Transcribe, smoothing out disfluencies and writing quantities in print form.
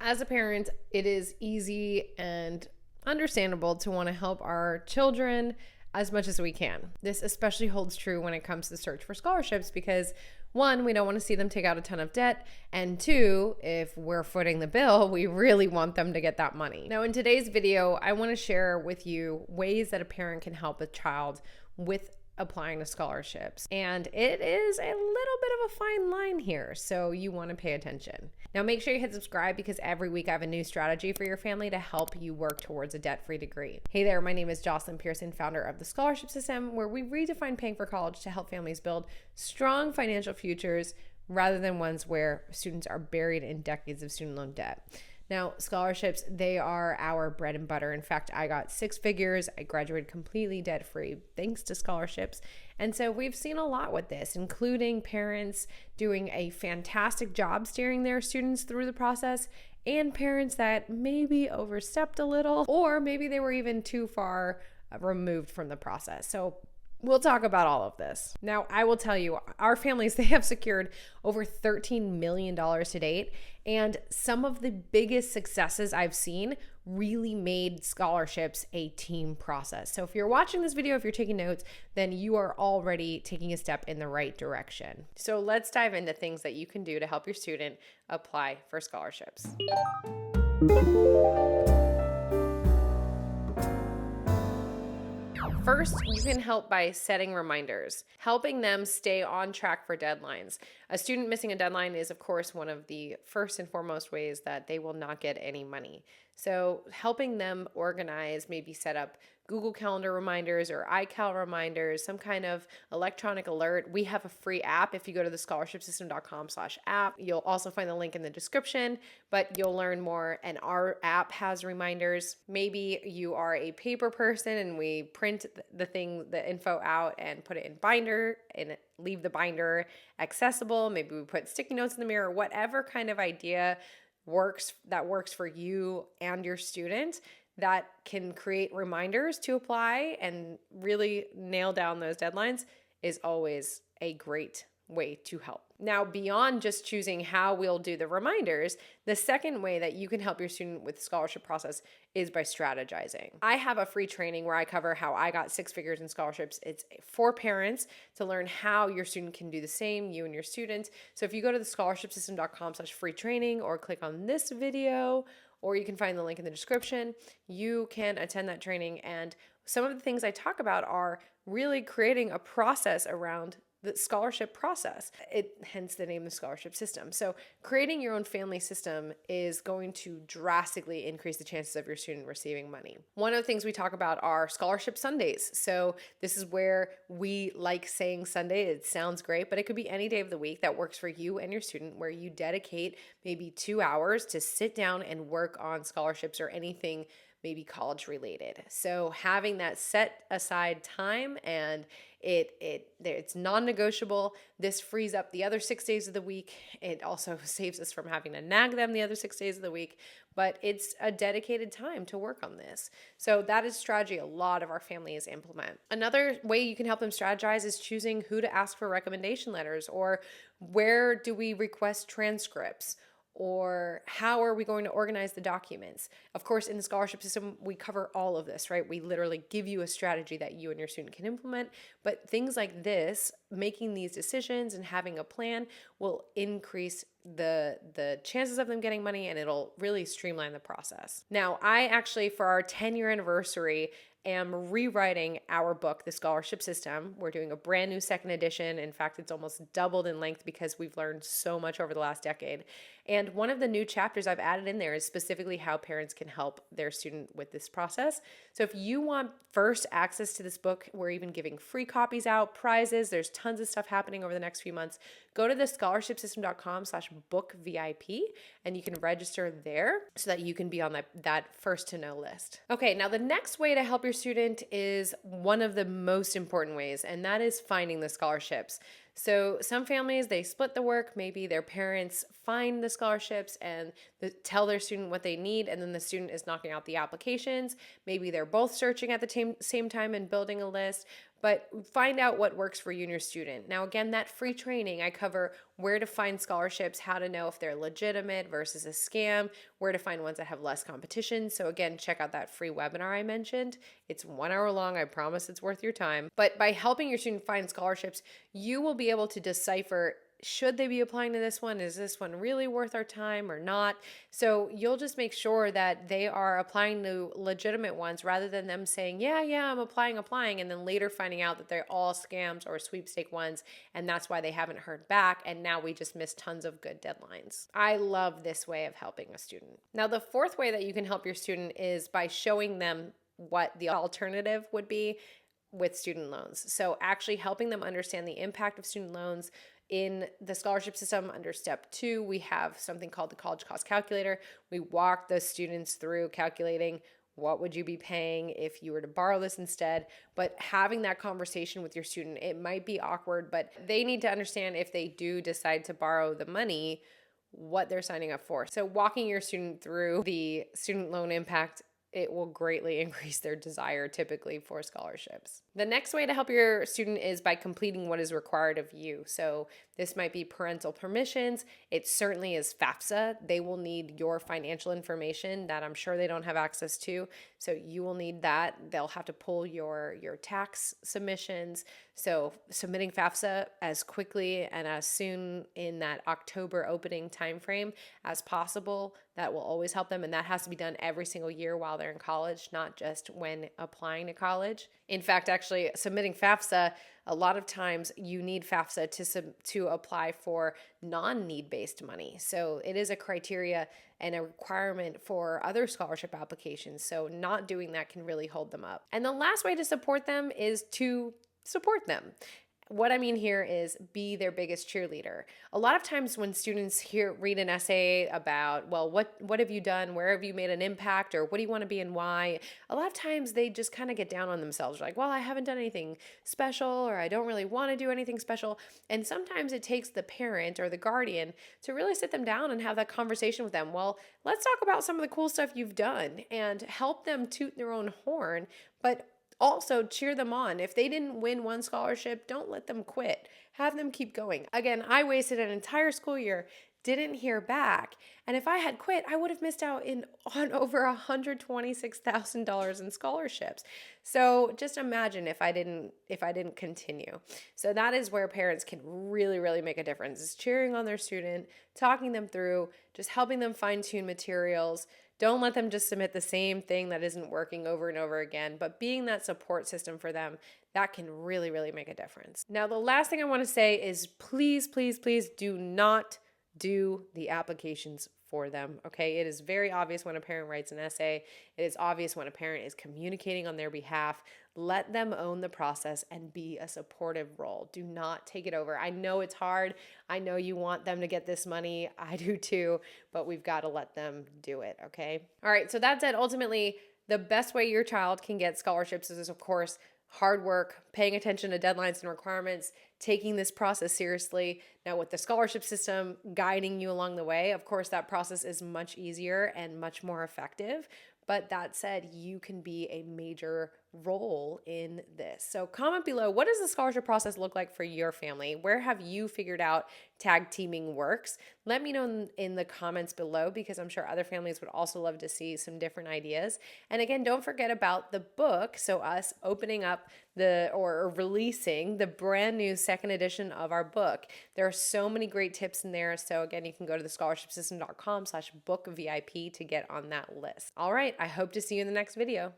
As a parent, it is easy and understandable to want to help our children as much as we can. This especially holds true when it comes to the search for scholarships because one, we don't want to see them take out a ton of debt, and two, if we're footing the bill, we really want them to get that money. Now, in today's video, I want to share with you ways that a parent can help a child with applying to scholarships. And it is a little bit of a fine line here, so you want to pay attention. Now make sure you hit subscribe because every week I have a new strategy for your family to help you work towards a debt-free degree. Hey there, my name is Jocelyn Pearson, founder of the Scholarship System, where we redefine paying for college to help families build strong financial futures rather than ones where students are buried in decades of student loan debt. Now, scholarships, they are our bread and butter. In fact, I got 6 figures. I graduated completely debt-free thanks to scholarships. And so we've seen a lot with this, including parents doing a fantastic job steering their students through the process and parents that maybe overstepped a little, or maybe they were even too far removed from the process. So we'll talk about all of this. Now, I will tell you, our families, they have secured over $13 million to date, and some of the biggest successes I've seen really made scholarships a team process. So if you're watching this video, if you're taking notes, then you are already taking a step in the right direction. So let's dive into things that you can do to help your student apply for scholarships. First, you can help by setting reminders, helping them stay on track for deadlines. A student missing a deadline is, of course, one of the first and foremost ways that they will not get any money. So helping them organize, maybe set up Google Calendar reminders or iCal reminders, some kind of electronic alert. We have a free app. If you go to the scholarshipsystem.com/app, you'll also find the link in the description, but you'll learn more. And our app has reminders. Maybe you are a paper person and we print the info out and put it in binder and leave the binder accessible. Maybe we put sticky notes in the mirror, whatever kind of idea works for you and your student that can create reminders to apply and really nail down those deadlines is always a great way to help. Now, beyond just choosing how we'll do the reminders, the second way that you can help your student with the scholarship process is by strategizing. I have a free training where I cover how I got 6 figures in scholarships. It's for parents to learn how your student can do the same, you and your student. So if you go to the scholarshipsystem.com/free training or click on this video, or you can find the link in the description, you can attend that training. And some of the things I talk about are really creating a process around the scholarship process, hence the name, the scholarship system. So creating your own family system is going to drastically increase the chances of your student receiving money. One of the things we talk about are scholarship Sundays. So this is where we like saying Sunday. It sounds great, but it could be any day of the week that works for you and your student, where you dedicate maybe 2 hours to sit down and work on scholarships or anything maybe college related. So having that set aside time and it's non-negotiable. This frees up the other 6 days of the week. It also saves us from having to nag them the other 6 days of the week, but it's a dedicated time to work on this. So that is a strategy a lot of our families implement. Another way you can help them strategize is choosing who to ask for recommendation letters, or where do we request transcripts, or how are we going to organize the documents? Of course, in the scholarship system, we cover all of this, right? We literally give you a strategy that you and your student can implement, but things like this, making these decisions and having a plan will increase the chances of them getting money, and it'll really streamline the process. Now, I actually, for our 10-year anniversary, am rewriting our book, The Scholarship System. We're doing a brand new second edition. In fact, it's almost doubled in length because we've learned so much over the last decade. And one of the new chapters I've added in there is specifically how parents can help their student with this process. So if you want first access to this book, we're even giving free copies out, prizes. There's tons of stuff happening over the next few months. Go to the scholarshipsystem.com/bookvip and you can register there so that you can be on that first to know list. Okay, now the next way to help your student is one of the most important ways, and that is finding the scholarships. So some families, they split the work. Maybe their parents find the scholarships and tell their student what they need, and then the student is knocking out the applications. Maybe they're both searching at the same time and building a list. but find out what works for you and your student. Now, again, that free training, I cover where to find scholarships, how to know if they're legitimate versus a scam, where to find ones that have less competition. So again, check out that free webinar I mentioned. It's 1 hour long. I promise it's worth your time. But by helping your student find scholarships, you will be able to decipher, should they be applying to this one? Is this one really worth our time or not? So you'll just make sure that they are applying to legitimate ones rather than them saying, yeah, I'm applying, and then later finding out that they're all scams or sweepstake ones, and that's why they haven't heard back, and now we just missed tons of good deadlines. I love this way of helping a student. Now, the fourth way that you can help your student is by showing them what the alternative would be with student loans. So actually helping them understand the impact of student loans. In the scholarship system, under step 2, we have something called the college cost calculator. We walk the students through calculating what would you be paying if you were to borrow this instead. But having that conversation with your student, it might be awkward, but they need to understand if they do decide to borrow the money, what they're signing up for. So walking your student through the student loan impact, it will greatly increase their desire typically for scholarships. The next way to help your student is by completing what is required of you. So this might be parental permissions. It certainly is FAFSA. They will need your financial information that I'm sure they don't have access to. So you will need that. They'll have to pull your tax submissions. So submitting FAFSA as quickly and as soon in that October opening timeframe as possible, that will always help them. And that has to be done every single year while they're in college, not just when applying to college. In fact, actually submitting FAFSA, a lot of times you need FAFSA to apply for non-need-based money. So it is a criteria and a requirement for other scholarship applications. So not doing that can really hold them up. And the last way to support them is to support them. What I mean here is be their biggest cheerleader. A lot of times when students read an essay about, well, what have you done? Where have you made an impact? Or what do you want to be and why? A lot of times they just kind of get down on themselves. Like, well, I haven't done anything special, or I don't really want to do anything special. And sometimes it takes the parent or the guardian to really sit them down and have that conversation with them. Well, let's talk about some of the cool stuff you've done and help them toot their own horn, but also cheer them on. If they didn't win one scholarship, don't let them quit. Have them keep going. Again, I wasted an entire school year, didn't hear back. And if I had quit, I would have missed out on over $126,000 in scholarships. So just imagine if I didn't continue. So that is where parents can really, really make a difference, is cheering on their student, talking them through, just helping them fine-tune materials. Don't let them just submit the same thing that isn't working over and over again, but being that support system for them, that can really, really make a difference. Now, the last thing I want to say is please, please, please do not do the applications for them, okay? It is very obvious when a parent writes an essay. It is obvious when a parent is communicating on their behalf. Let them own the process and be a supportive role. Do not take it over. I know it's hard. I know you want them to get this money. I do too, but we've got to let them do it, okay? All right, so that said, ultimately, the best way your child can get scholarships is, of course, hard work, paying attention to deadlines and requirements, taking this process seriously. Now, with the scholarship system guiding you along the way, of course, that process is much easier and much more effective. But that said, you can be a major role in this. So comment below, what does the scholarship process look like for your family? Where have you figured out tag teaming works? Let me know in the comments below, because I'm sure other families would also love to see some different ideas. And again, don't forget about the book. So us opening up or releasing the brand new second edition of our book. There are so many great tips in there. So again, you can go to thescholarshipsystem.com/bookvip to get on that list. All right, I hope to see you in the next video.